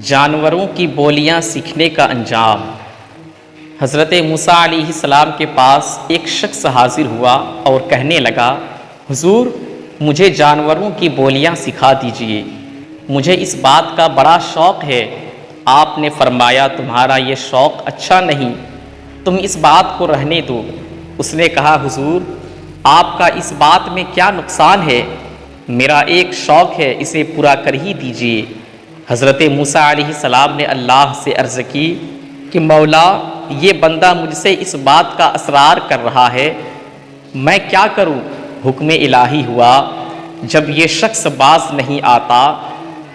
جانوروں کی بولیاں سیکھنے کا انجام۔ حضرت موسیٰ علیہ السلام کے پاس ایک شخص حاضر ہوا اور کہنے لگا، حضور مجھے جانوروں کی بولیاں سکھا دیجئے، مجھے اس بات کا بڑا شوق ہے۔ آپ نے فرمایا، تمہارا یہ شوق اچھا نہیں، تم اس بات کو رہنے دو۔ اس نے کہا، حضور آپ کا اس بات میں کیا نقصان ہے؟ میرا ایک شوق ہے، اسے پورا کر ہی دیجئے۔ حضرت موسیٰ علیہ السلام نے اللہ سے عرض کی کہ مولا، یہ بندہ مجھ سے اس بات کا اصرار کر رہا ہے، میں کیا کروں؟ حکم الہی ہوا، جب یہ شخص باز نہیں آتا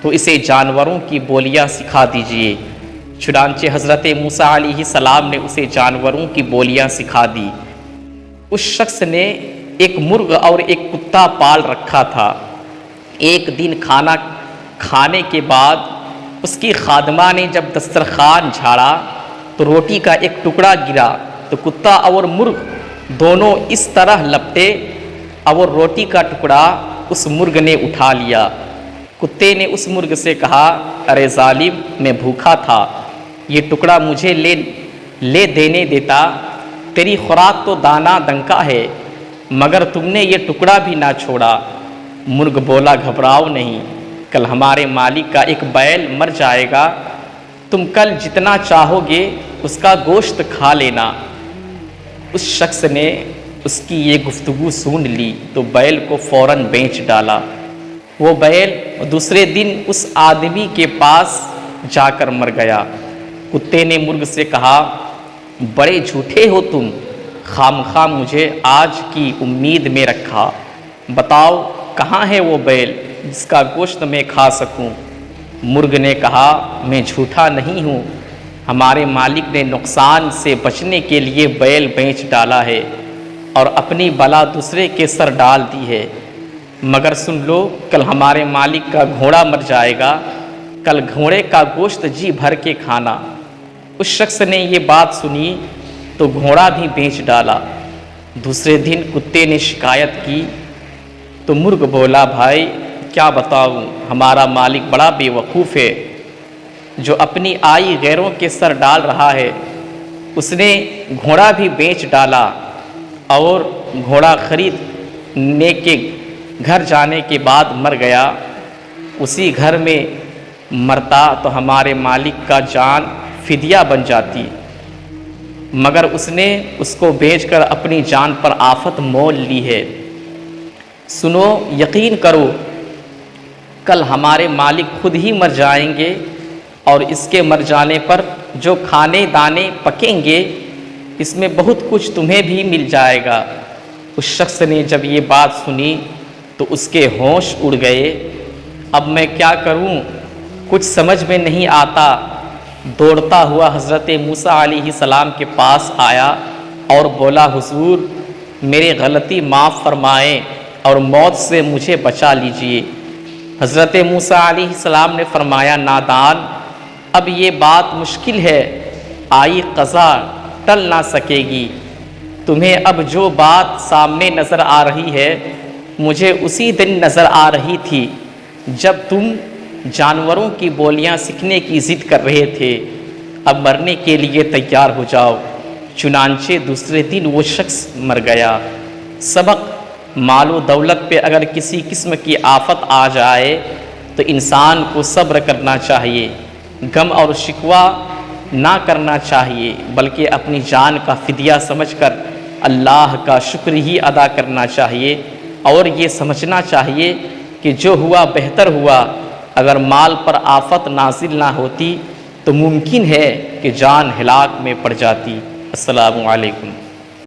تو اسے جانوروں کی بولیاں سکھا دیجئے۔ چنانچہ حضرت موسیٰ علیہ السلام نے اسے جانوروں کی بولیاں سکھا دی۔ اس شخص نے ایک مرغ اور ایک کتا پال رکھا تھا۔ ایک دن کھانا کھانے کے بعد اس کی خادمہ نے جب دسترخوان جھاڑا تو روٹی کا ایک ٹکڑا گرا تو کتا اور مرغ دونوں اس طرح لپٹے اور روٹی کا ٹکڑا اس مرغ نے اٹھا لیا۔ کتے نے اس مرغ سے کہا، ارے ظالم، میں بھوکا تھا، یہ ٹکڑا مجھے لے دینے دیتا، تیری خوراک تو دانہ دنکا ہے، مگر تم نے یہ ٹکڑا بھی نہ چھوڑا۔ مرغ بولا، گھبراؤ نہیں، کل ہمارے مالک کا ایک بیل مر جائے گا، تم کل جتنا چاہو گے اس کا گوشت کھا لینا۔ اس شخص نے اس کی یہ گفتگو سن لی تو بیل کو فوراً بیچ ڈالا۔ وہ بیل دوسرے دن اس آدمی کے پاس جا کر مر گیا۔ کتے نے مرغ سے کہا، بڑے جھوٹے ہو تم، خامخواہ مجھے آج کی امید میں رکھا، بتاؤ کہاں ہے وہ بیل جس کا گوشت میں کھا سکوں؟ مرغ نے کہا، میں جھوٹا نہیں ہوں، ہمارے مالک نے نقصان سے بچنے کے لیے بیل بیچ ڈالا ہے اور اپنی بلا دوسرے کے سر ڈال دی ہے، مگر سن لو، کل ہمارے مالک کا گھوڑا مر جائے گا، کل گھوڑے کا گوشت جی بھر کے کھانا۔ اس شخص نے یہ بات سنی تو گھوڑا بھی بیچ ڈالا۔ دوسرے دن کتے نے شکایت کی تو مرغ بولا، بھائی کیا بتاؤں، ہمارا مالک بڑا بے وقوف ہے جو اپنی آئی غیروں کے سر ڈال رہا ہے۔ اس نے گھوڑا بھی بیچ ڈالا اور گھوڑا خریدنے کے گھر جانے کے بعد مر گیا۔ اسی گھر میں مرتا تو ہمارے مالک کا جان فدیہ بن جاتی، مگر اس نے اس کو بیچ کر اپنی جان پر آفت مول لی ہے۔ سنو، یقین کرو، کل ہمارے مالک خود ہی مر جائیں گے اور اس کے مر جانے پر جو کھانے دانے پکیں گے اس میں بہت کچھ تمہیں بھی مل جائے گا۔ اس شخص نے جب یہ بات سنی تو اس کے ہوش اڑ گئے۔ اب میں کیا کروں، کچھ سمجھ میں نہیں آتا۔ دوڑتا ہوا حضرت موسیٰ علیہ السلام کے پاس آیا اور بولا، حضور میری غلطی معاف فرمائیں اور موت سے مجھے بچا لیجئے۔ حضرت موسیٰ علیہ السلام نے فرمایا، نادان، اب یہ بات مشکل ہے، آئی قضا ٹل نہ سکے گی۔ تمہیں اب جو بات سامنے نظر آ رہی ہے مجھے اسی دن نظر آ رہی تھی جب تم جانوروں کی بولیاں سیکھنے کی ضد کر رہے تھے۔ اب مرنے کے لیے تیار ہو جاؤ۔ چنانچہ دوسرے دن وہ شخص مر گیا۔ سبق: مال و دولت پہ اگر کسی قسم کی آفت آ جائے تو انسان کو صبر کرنا چاہیے، غم اور شکوہ نہ کرنا چاہیے، بلکہ اپنی جان کا فدیہ سمجھ کر اللہ کا شکر ہی ادا کرنا چاہیے، اور یہ سمجھنا چاہیے کہ جو ہوا بہتر ہوا۔ اگر مال پر آفت نازل نہ ہوتی تو ممکن ہے کہ جان ہلاک میں پڑ جاتی۔ السلام علیکم۔